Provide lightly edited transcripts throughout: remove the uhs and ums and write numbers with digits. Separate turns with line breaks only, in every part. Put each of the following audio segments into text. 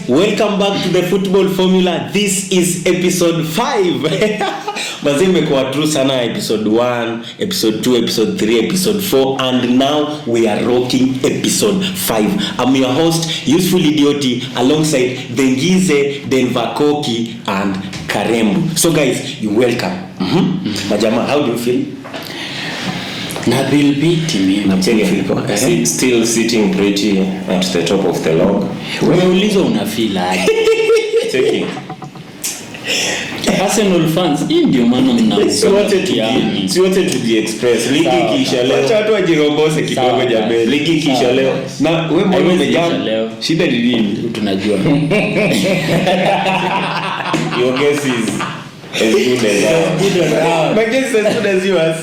welcome back to the Football Formula. This is episode 5. Mazee imekuwa true sana, episode 1, episode 2, episode 3, episode 4, and now we are rocking episode 5. I'm your host, Useful Idioti, alongside Dengize, Denvakoki, and Karembu. So guys, you're welcome. Majama, how do you feel?
Nabil beat me.
Still sitting pretty at the top of the log.
Umeuliza una feel aje?
Checking.
Arsenal fans, ndio maana
Si wote tujiexpress. Ligi kisha leo.
Acha watu wajirombose kidogo jamani.
Ligi kisha leo.
Na wewe mbona umejam? Shida ni nini?
Tunajua.
Your guess is as good as ours.
My guess is as good as yours.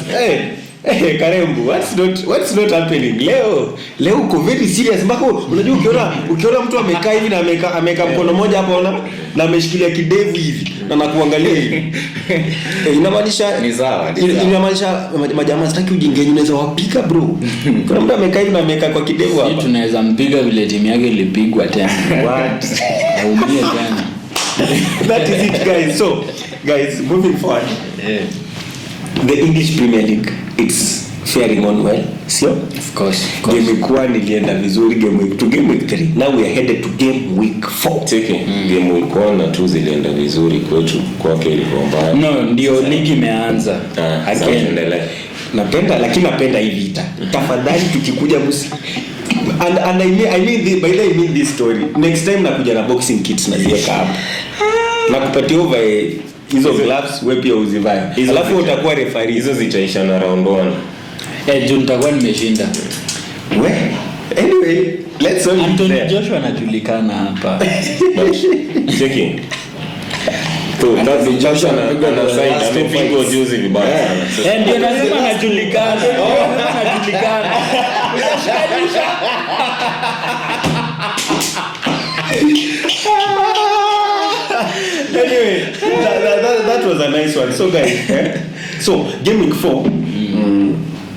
Hey Karembu, what's not happening? Leo uko very serious. Mbako unajua ukiona mtu amekaa hivi na ameka mkono moja hapo na ameshikilia kidevu hivi na nakuangalia hivi. Inamaanisha
ni sawa.
Inamaanisha majamaa sitaki ujingenye, unaweza wapika bro. Kuna mtu amekaa hivi na ameka kwa kidevu hapa.
Sisi tunaweza mpiga vile timu yake ilipigwa tena.
What?
Aumie tena.
That is it guys. So guys, moving forward. The English Premier League, it's faring on well, sio?
Of course.
Game kwa nilienda vizuri game week 2, game week 3. Now we are headed to game week 4.
Game week 1 na 2 zilienda vizuri kwetu, kwake ilikuwa mbaya.
No, ndio ligi imeanza.
Endelea.
Napenda hii vita. Tafadhali tukikuja musi. And I mean this story. Next time nakuja na boxing kits na ziweka hapa. Nakupatia over hizo gloves wewe pia uzivae. Alafu utakuwa referee.
Hizo zitaisha na round 1.
Juu nitakuwa nimeshinda.
Anyway, let's all
Anthony Joshua anajulikana hapa.
Checking. Anthony Joshua ana side amepigwa juzi vibaya sana.
Ndio nasema anajulikana. Anajulikana.
Anyway, that was a nice one. So guys, so game week 4,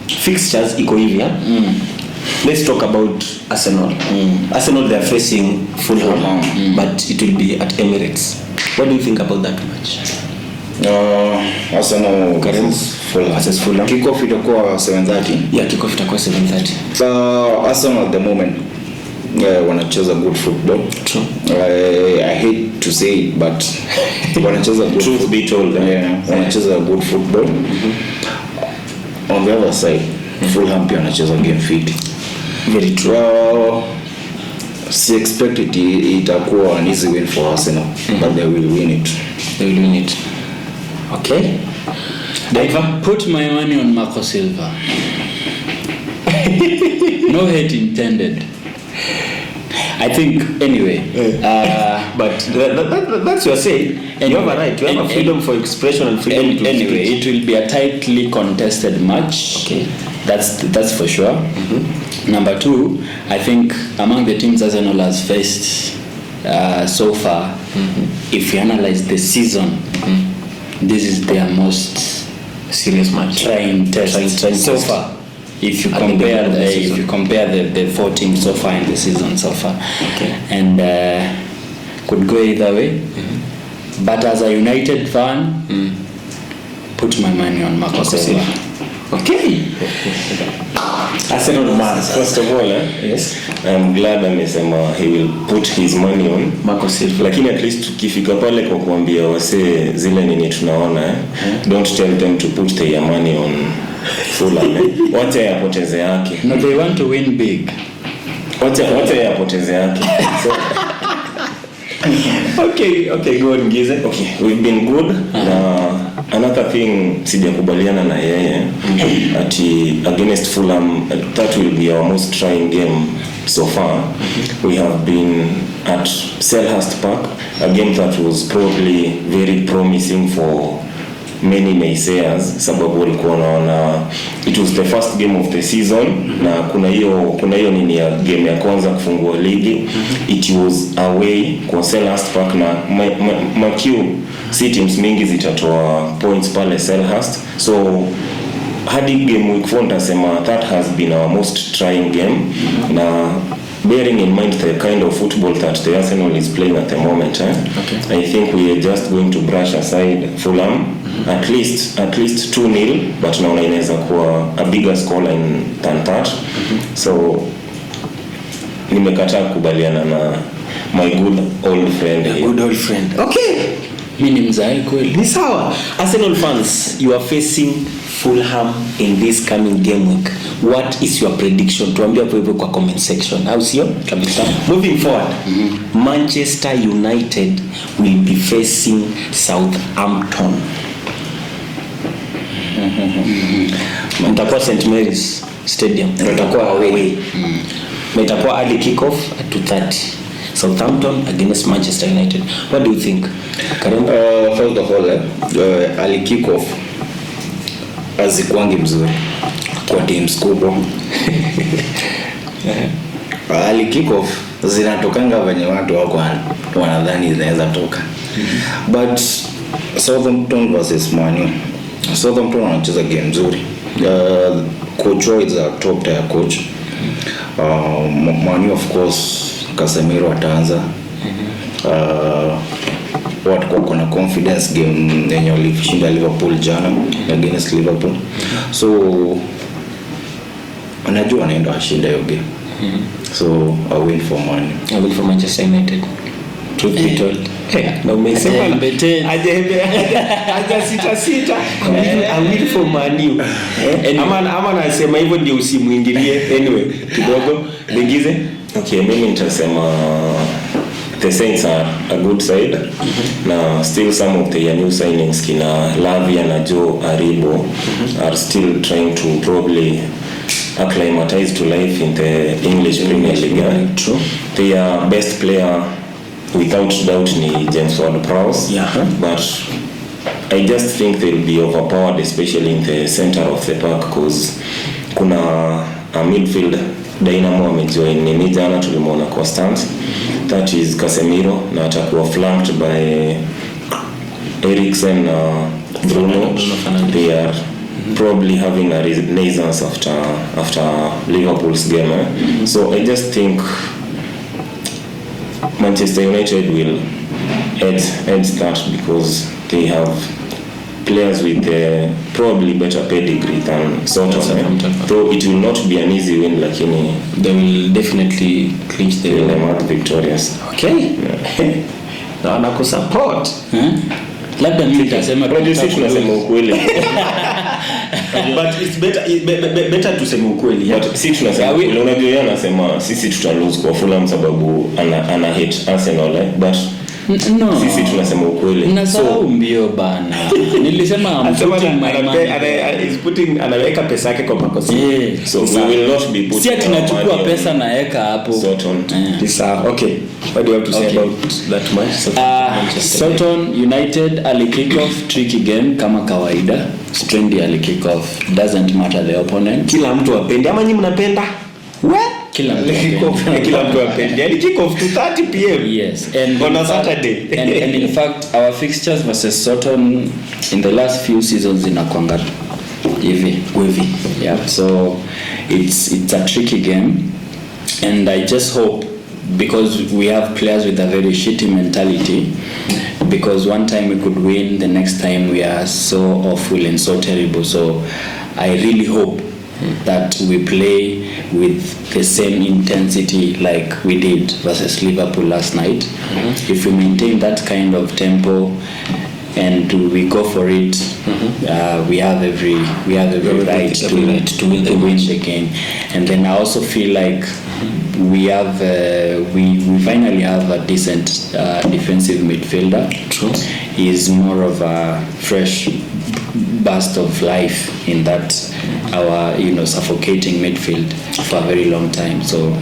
fixtures iko hivi. Let's talk about Arsenal. Arsenal, they are facing Fulham, but it will be at Emirates. What do you think about that match?
Arsenal
versus Fulham.
Kickoff itakuwa 7:30.
Yeah, kickoff itakuwa 7:30.
Arsenal at the moment wanacheza good football.
True.
I hate to say it, but wanacheza good
truth be told.
Wanacheza good football. On the other side, Fulham pia wanacheza game fit.
Very true.
I expect it itakuwa an easy win for Arsenal, but they will win it.
Okay.
I've put my money on Marco Silva. No hate intended. I think anyway.
But that's your say. Anyway, you have a right. You have a freedom for expression and freedom to
anyway. It will be a tightly contested match.
Okay,
that's for sure. Number 2, I think among the teams Arsenal has faced so far, if you analyze the season, this is their most
serious match,
trying test so far. If you compare the 4 teams so far in the season so far, and could go either way. But as a United fan, put my money on Marco Silva.
Okay. Arsenal man.
First of all,
yes,
I'm glad amesema he will put his money on
Marco Silva.
Lakini at least tukifika pale kwa kuambia wase zile nini tunaona, don't tell them to put their money on Fulham. Wacha yapoteze yake.
No, they want to win big.
Wacha yapoteze yake. So
okay, go on Gize.
Okay, we've been good. Another thing sijakubaliana na yeye ati against Fulham, that will be our most trying game so far. We have been at Selhurst Park, a game that was probably very promising for many naysayers, sababu walikuwa wanaona it was the first game of the season na kuna hiyo nini ya game ya kwanza kufungua ligi. It was away kwa Selhurst Park na makiu si teams mingi zitatoa points pale Selhurst, so hadi game week 4 nitasema that has been our most trying game. Na bearing in mind the kind of football that the Arsenal is playing at the moment,
Okay.
I think we are just going to brush aside Fulham, at least 2-0, but naona inaweza kuwa a bigger scoreline than that. So nimekataa kubaliana na my good old friend here.
Good old friend. Okay.
Mimi ni mzai kweli.
Ni sawa. Arsenal fans, you are facing Fulham in this coming game week. What is your prediction? Tuambie hapo hivyo kwa comment section. Au sio? Kabisa. Moving forward. Manchester United will be facing Southampton. Mtakuwa St Mary's Stadium. Mtakuwa away. Mtakuwa early kick-off at 2:30. Southampton against Manchester United. What do you think? Karen?
First of all, early kick-off azikuangi mzuri kwa teams kubwa. Early kick-off zinatokanga venye watu wako wanadhani zinaweza toka. But Southampton versus Man U. Southampton wanacheza game nzuri. Coach is a top tier coach. Man U of course Casemiro ataanza. Watu kwa na confidence game yenye walishinda Liverpool jana against Liverpool. So anajua wanaenda washinda hiyo game. So I win for Man U.
I will for Manchester United. Truth be told. Na umesema aje sita. I will for Man U. Ama nasema hivyo ndio usimuingilie anyway kidogo lingize.
Okay, mimi nitasema the Saints are a good side. Now still some of the new signings kina Lavia na Joe Aribo are still trying to probably acclimatize to life in the English Premier League.
True.
Their best player without doubt ni James Ward-Prowse.
Yeah.
But I just think they'll be overpowered, especially in the center of the park, because kuna a midfield Dynamo amejoin ni jana tulimuona Constant, that is Casemiro, na atakuwa flanked by Eriksen na Bruno. They are probably having a renaissance after Liverpool's game. So I just think Manchester United will edge that because they have players with probably better pedigree than Southampton. Though it will not be an easy win, lakini
They will definitely clinch the
they will emerge victorious.
Okay. Na wanakusupport.
Labda mimi nitasema
tunasema ukweli.
But it's better tuseme ukweli.
But si tunasema ukweli. Unajua yeye anasema sisi tuta lose kwa Fulham sababu ana hate Arsenal, but
no,
sisi tunasema ukweli.
Nasahau mbio bana. Nilisema
anaweka pesa yake kwa makosa.
So we will not be put.
Si tunachukua pesa na weka hapo.
Sawa. Okay. What do you have to say about that match?
Southampton United early kick-off tricky game kama kawaida. Trendy early kick-off, doesn't matter the opponent.
Kila mtu apende ama nyinyi mnapenda?
Kila mtu
apende. Yani kick-off 2:30 p.m.
Yes, and
on a Saturday.
and in fact our fixtures versus Southampton in the last few seasons inakwanga hivi. Yeah, so it's a tricky game, and I just hope, because we have players with a very shitty mentality, because one time we could win, the next time we are so awful and so terrible. So I really hope that we play with the same intensity like we did versus Liverpool last night. If we maintain that kind of tempo and we go for it, we have every right to win the game. And then I also feel like we have we finally have a decent defensive midfielder.
True.
He's more of a fresh burst of life in that our suffocating midfield for a very long time. So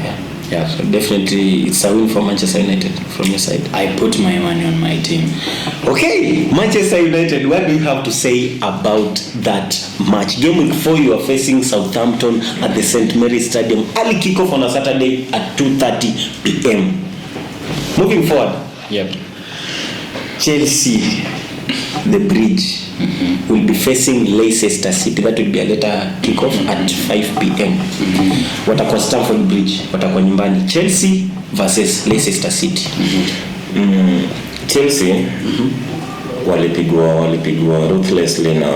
yeah,
So definitely it's a win for Manchester United from your side.
I put my money on my team.
Okay, Manchester United, what do you have to say about that match? Game week 4, you are facing Southampton at the St Mary's Stadium. Early kickoff on a Saturday at 2:30 p.m. Moving forward,
Yep.
Chelsea the Bridge will be facing Leicester City. That will be a later kickoff at 5 p.m. Watakuwa Stamford Bridge, watakuwa nyumbani. Chelsea versus Leicester City.
Chelsea walipigwa ruthlessly na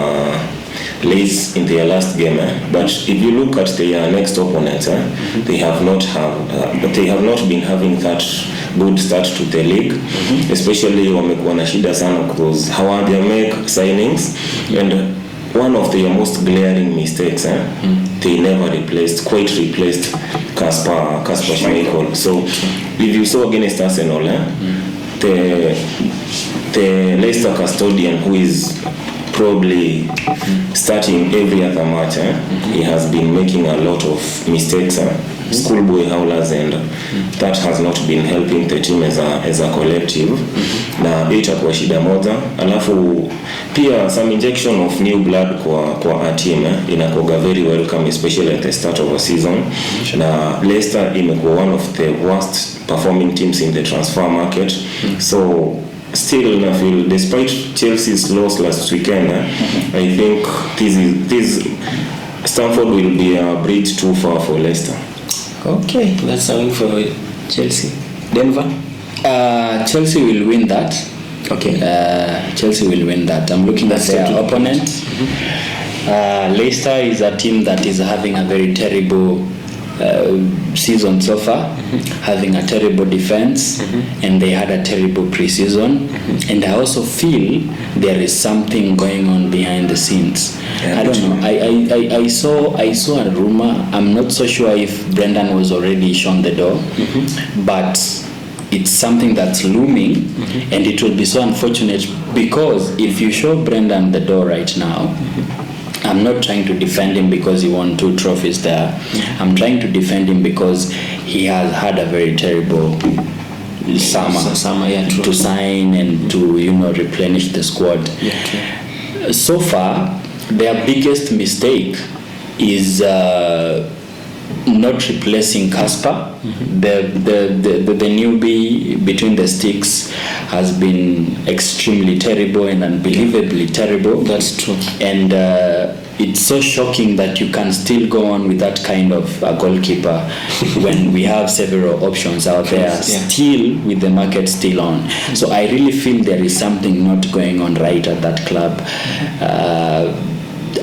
Leeds in their last game, but if you look at their next opponents, they have not been having that good start to the league, especially wamekuwa na shida sana because they make signings, and one of their most glaring mistakes, they never quite replaced Kasper Schmeichel. So if you saw against Arsenal, the Leicester custodian, who is probably starting every other match, he has been making a lot of mistakes, schoolboy howlers, and that has not been helping the team as a collective. Na itakuwa shida moja, alafu pia some injection of new blood kwa a team inakuwa very welcome, especially at the start of a season. Na Leicester imekuwa one of the worst performing teams in the transfer market, so still I feel despite Chelsea's loss last weekend, I think this Stamford will be a bridge too far for Leicester.
Okay, that's a win for Chelsea. Denver?
Chelsea will win that.
Okay.
Chelsea will win that. I'm looking at their opponent. Leicester is a team that is having a very terrible season so far, having a terrible defense, and they had a terrible pre-season, and I also feel there is something going on behind the scenes. I don't know. I saw a rumor. I'm not so sure if Brendan was already shown the door, but it's something that's looming, and it will be so unfortunate because if you show Brendan the door right now, I'm not trying to defend him because he won 2 trophies there. I'm trying to defend him because he has had a very terrible summer to sign and to replenish the squad. So far, their biggest mistake is not replacing Kasper. The newbie between the sticks has been extremely terrible and unbelievably terrible.
That's true.
And it's so shocking that you can still go on with that kind of a goalkeeper when we have several options out there, still with the market still on. So I really feel there is something not going on right at that club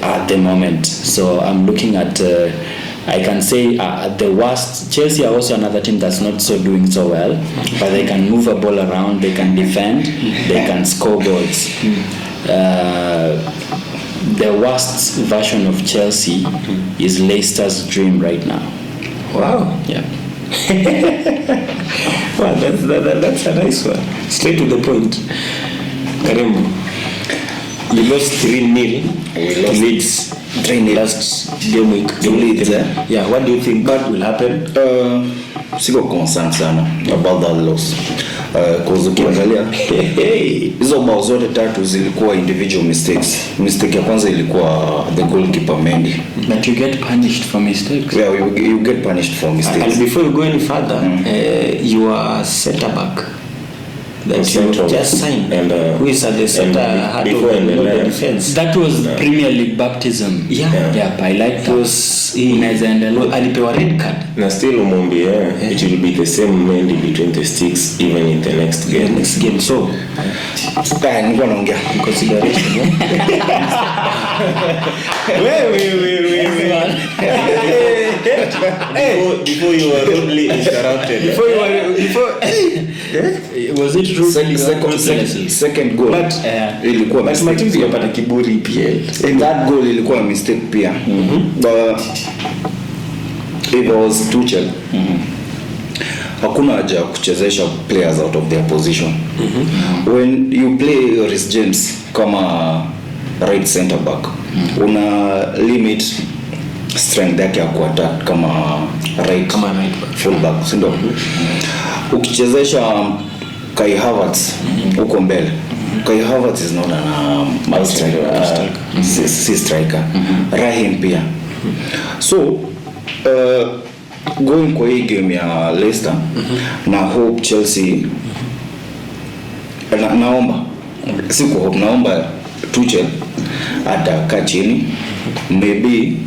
at the moment. So I'm looking at I can say at the worst, Chelsea are also another team that's not so doing so well, but they can move a ball around, they can defend, they can score goals. The worst version of Chelsea is Leicester's dream right now.
Wow.
Yeah.
Wow, that's a nice one. Straight to the point. Karembo, you lost 3-0 to Leeds.
3-0
last game week
to Leeds.
Yeah, what do you think that will happen?
Siko concerned sana about that loss. Cause ukiangalia hizo bao zote tatu zilikuwa individual mistakes. Mistake ya kwanza ilikuwa the goalkeeper Mendy.
But you get punished for mistakes.
Yeah, you get punished for mistakes.
And before you go any further, you are center back that you just signed, and who is at the center heart of the defense.
That was Premier League baptism. Yeah, I like that.
Alipewa red card.
Na still umwambie it will be the same Mendy between the sticks even in the next game.
So
nilikuwa naongea
consideration. Before you were rudely interrupted.
Was it true?
Second goal.
But
ilikuwa
matimu yapata kiburi PL.
That goal ilikuwa a mistake pia. But it was Tuchel. Hakuna haja kuchezesha players out of their position. When you play Reece James kama right center back, una limit strength yake ya kuattack kama right full back, si ndio? Ukichezesha Kai Havertz huko mbele, Kai Havertz is not a striker, si striker. Raheem pia. So going kwa hii game ya Leicester, na hope Chelsea naomba siku hope naomba Tuchel atakaa chini, maybe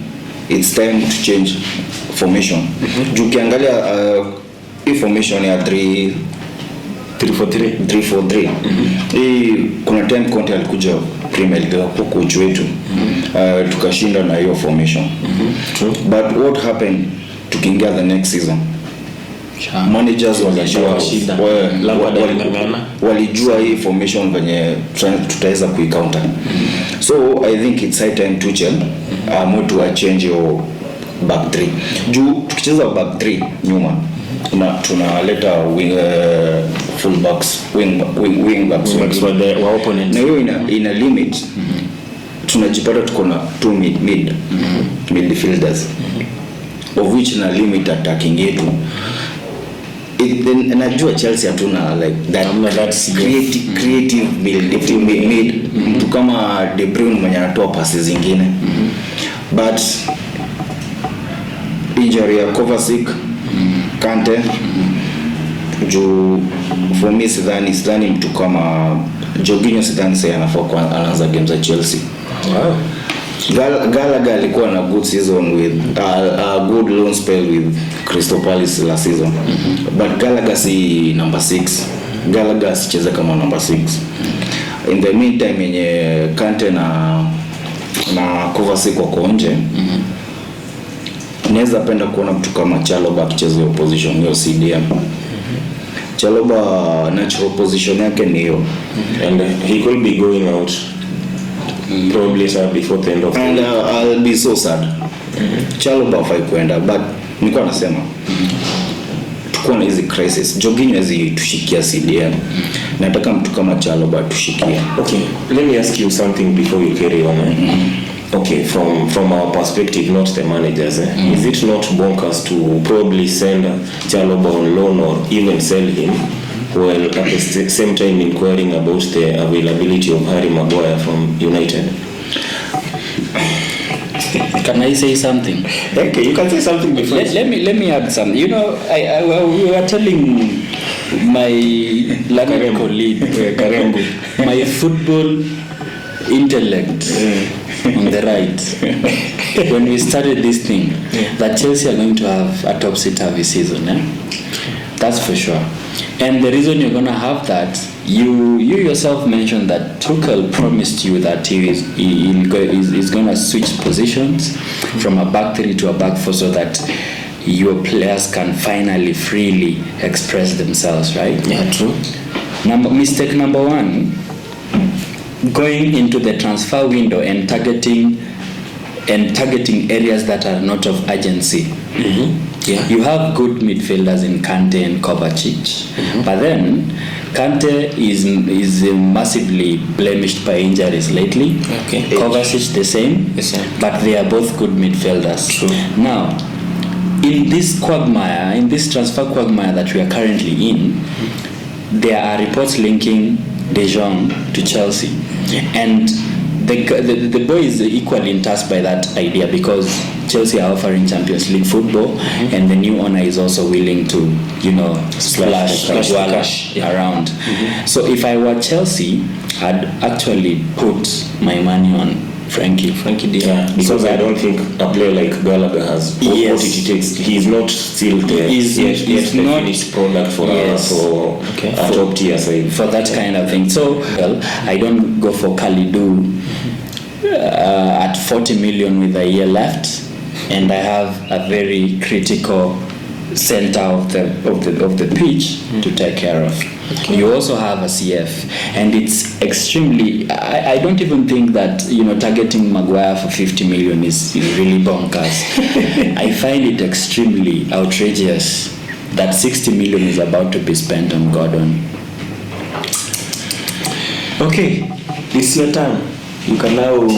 it's time to change formation. Ukiangalia hii formation ya 3-4-3 hii kuna time Conte alikuja Premier League kwa coach wetu, tukashinda na hiyo formation. But what happened tukiingia the next season, managers walijua hii formation venye tutaweza kuicounter. So I think it's high time Tuchel to change your back 3. Juu tukicheza back 3 nyuma na tunaleta full backs, wing backs
for the opponent,
na hiyo ina limit. Tunajipata tuko na 2 midfielders, of which na limit attacking yetu. Najua Chelsea hatuna like that creative mid mtu kama De Bruyne mwenye anatoa pasi zingine, but injury ya Kovacic, Kante, juu for me sidhani mtu kama Jorginho sidhani sasa anafaa anaanza games za Chelsea. Gallagher alikuwa na good season with a good loan spell with Crystal Palace last season. But Gallagher si number 6. Gallagher sicheza kama number 6. In the meantime yenye Kante na Kovacic wako nje, naweza penda kuona mtu kama Chalobah akicheza hiyo position hiyo CDM. Chalobah natural position yake ni hiyo,
and he could be going out probably before the end of
and I'll be so sad. Chalobah hafai kwenda, but nilikuwa nasema tuko na hizi crisis. Jorginho hizi tushikia CDM, nataka mtu kama Chalobah tushikia.
Okay, let me ask you something before you carry on. Okay, from our perspective, not the managers, is it not bonkers to probably send Chalobah on loan or even sell him, while at the same time inquiring about the availability of Harry Maguire from United?
Can I say something?
Okay, you can say something before.
Let me add something. You know, we were telling my learned colleague, my football intellect on the right, when we started this thing, that Chelsea are going to have a topsy-turvy season. That's for sure. And the reason you're going to have that, you yourself mentioned that Tuchel promised you that he's going to switch positions from a back 3 to a back 4 so that your players can finally freely express themselves, right?
Yeah, true.
Mistake number 1, going into the transfer window and targeting areas that are not of urgency. Yeah. You have good midfielders in Kante and Kovacic, but then Kante is massively blemished by injuries lately.
Okay.
Kovacic the same, but they are both good midfielders.
True.
Now, in this quagmire, in this transfer quagmire that we are currently in, there are reports linking De Jong to Chelsea, and the boy is equally enticed by that idea because Chelsea are offering Champions League football, and the new owner is also willing to, splash cash around. So if I were Chelsea, I'd actually put my money on Frankie
De Jong, because I don't think a player like Gallagher has what it takes. He's not still there.
He's not
finished product for a top tier side
for that kind of thing. So I don't go for Kalidou at 40 million with a year left, and I have a very critical center of the pitch to take care of. You also have a CF, and it's extremely, I don't even think that targeting Maguire for 50 million is really bonkers. I find it extremely outrageous that 60 million is about to be spent on Gordon.
Okay, it's your turn. You can now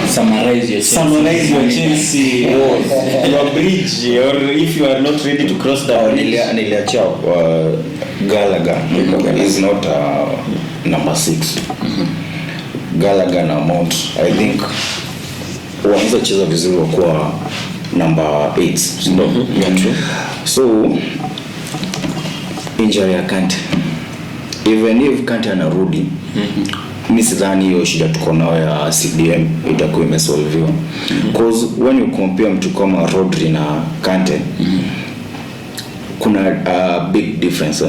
summarize your
Chelsea your bridge, or if you are not ready to cross the bridge.
Niliacha Gallagher is not number 6. Gallagher na Mount, I think wanaweza cheza vizuri kwa number 8.
Yeah, true.
So injury ya Kante even if Kante anarudi mimi sidhani hiyo shida tuko nayo ya CDM itakuwa imesolviwa because when you compare mtu kama Rodri na Kante kuna big difference.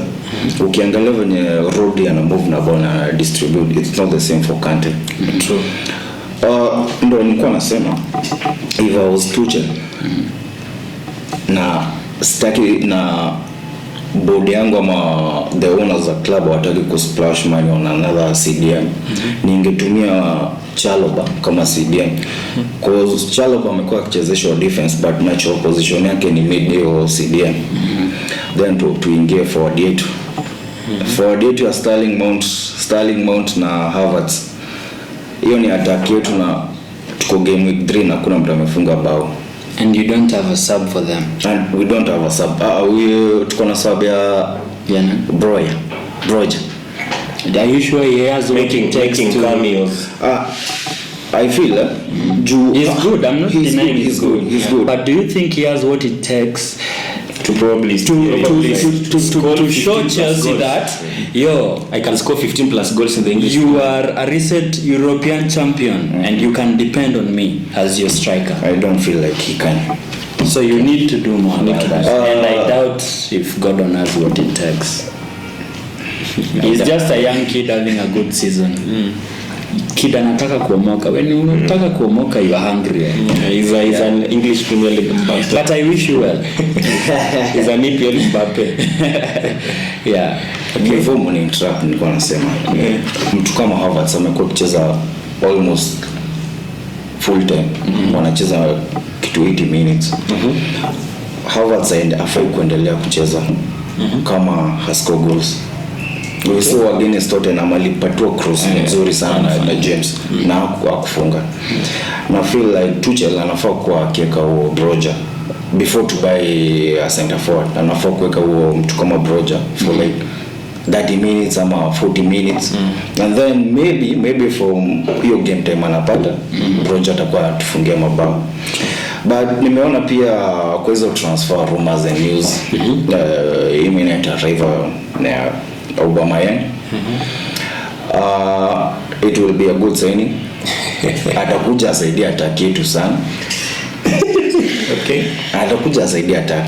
Ukiangalia venye Rodri ana move na ball na distribute, it's not the same for Kante.
True.
Ndo nilikuwa nasema if I was Tuchel na staki na board yangu ama the owners of club wataki ku splash money on another CDM, ningetumia Chalobah kama CDM because Chalobah amekuwa akichezeshwa defense but natural position yake ni mid or CDM. Then tuingie forward yetu. Forward yetu ya Sterling Mount na Havertz. Hiyo ni attack yetu na tuko game week 3 na kuna mtu amefunga bao.
And you don't have a sub for them.
And we don't have a sub. Tuko na sub ya Broja.
Are you sure he has
making cameos?
I feel
he's good. I'm not denying
he's good.
But do you think he has what it takes
to probably
to show Chelsea that
I can score 15 plus goals in the English?
You are a recent European champion and you can depend on me as your striker?
I don't feel like he can.
So you need to do more about that. And I doubt if Gordon has what it takes. He's just a young kid having a good season. Kid anataka kuomoka. When unataka kuomoka, you are hungry.
He's an English Premier League Mbappe.
But I wish you well.
He's an EPL Mbappe.
Yeah.
Before morning trap nilikuwa nasema mtu kama Havertz amekuwa kucheza almost full time. Wanacheza kitu 80 minutes. Havertz afai kuendelea kucheza kama hasco goals. We saw against Tottenham alipatiwa cross nzuri sana na James na hakufunga. Na feel like Tuchel anafaa kuwa akiweka huo Broja before to buy a center forward. Anafaa kuweka huo mtu kama Broja for like 30 minutes ama 40 minutes. And then maybe from hiyo game time anapata Broja atakuwa atufungia mabao. But nimeona pia kwa hizo transfer rumors and news imminent arrival na Aubameyang. It will be a good signing. Atakuja asaidia attack yetu sana.
Okay.
Atakuja asaidia attack.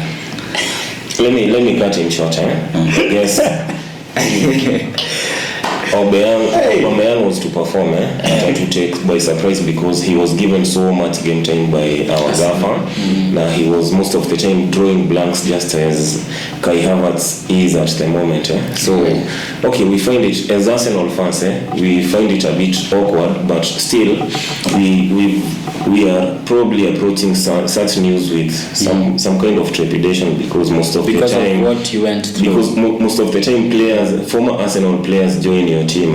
Let me cut him short. Yes. Aubameyang was to perform to take by surprise because he was given so much game time by our gaffer. Now he was most of the time drawing blanks just as Kai Havertz is at the moment. So okay, we find it as Arsenal fans, we find it a bit awkward, but still we are probably approaching such news with some kind of trepidation because most of the time
of what you went through.
Because most of the time former Arsenal players join your team,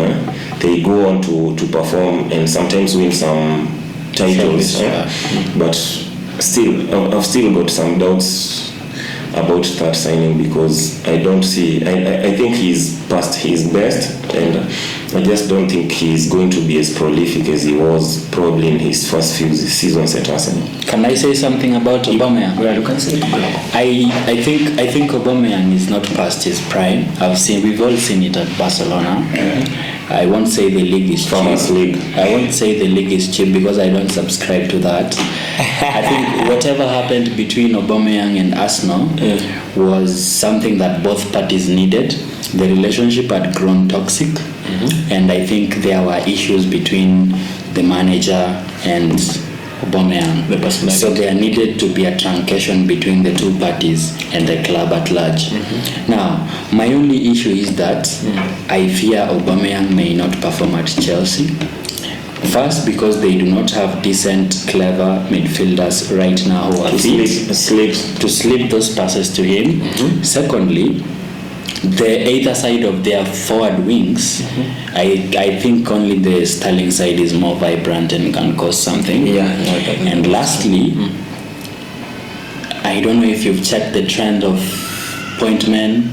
they go on to perform and sometimes win some titles. But still, I've still got some doubts about that signing because I don't see. I think he's past his best, and I just don't think he's going to be as prolific as he was probably in his first few seasons at Arsenal.
Can I say something about Aubameyang?
Yeah, you can say it.
I think Aubameyang is not past his prime. We've all seen it at Barcelona. I won't say the league is cheap. I won't say the league is cheap because I don't subscribe to that. I think whatever happened between Aubameyang and Arsenal was something that both parties needed. The relationship had grown toxic, and I think there were issues between the manager and Aubameyang. So there needed to be a truncation between the two parties and the club at large. Now, my only issue is that I fear Aubameyang may not perform at Chelsea. First, because they do not have decent, clever midfielders right now who are fit to slip those passes to him. Secondly, the either side of their forward wings, I think only the Sterling side is more vibrant and can cause something. And lastly, I don't know if you've checked the trend of point men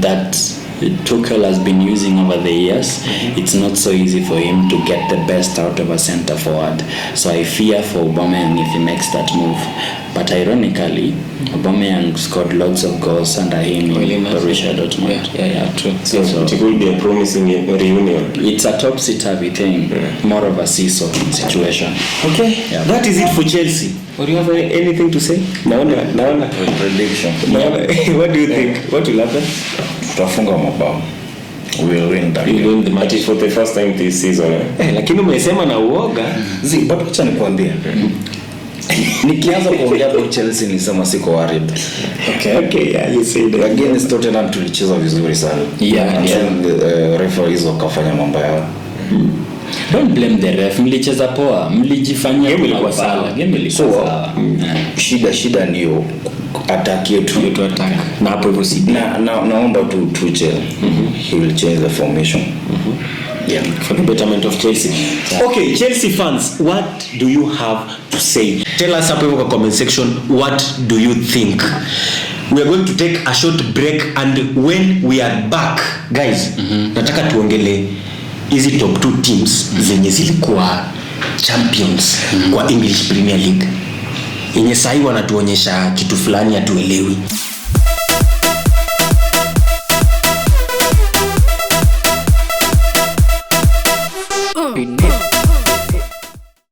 that Tuchel has been using over the years, it's not so easy for him to get the best out of a center forward. So I fear for Aubameyang if he makes that move. But ironically, Aubameyang scored lots of goals under him in Borussia Dortmund. Yeah, true.
So it will be a promising reunion.
It's a topsy-turvy thing, more of a seesaw situation.
Okay, that is it for Chelsea. Or do you have anything to say? Naona
Prediction.
what do you think? What will happen?
Tutafunga mabao. We will win that
You
game.
win the match.
For the first time this season.
Lakini umesema na uoga.
But acha nikwambie. Nikianza kuongea kwa Chelsea nisema siko worried.
Okay, yeah, you say that.
Against Tottenham tulicheza vizuri sana. Referees wakafanya mambo yao.
Don't blame the ref. Mlicheza poa, mlijifanyia
ilikuwa sawa.
Game ilikuwa sawa.
Shida ndio attack yetu
to attack. Na hapo hivyo si.
Naomba Tuchel. He will change the formation. Yeah,
for the betterment of Chelsea. Okay, Chelsea fans, what do you have to say? Tell us up in the comment section, what do you think? We are going to take a short break, and when we are back, guys, nataka tuongele hizi top 2 teams zenye zilikuwa champions kwa English Premier League. Yenye sahi wanatuonyesha kitu fulani hatuelewi.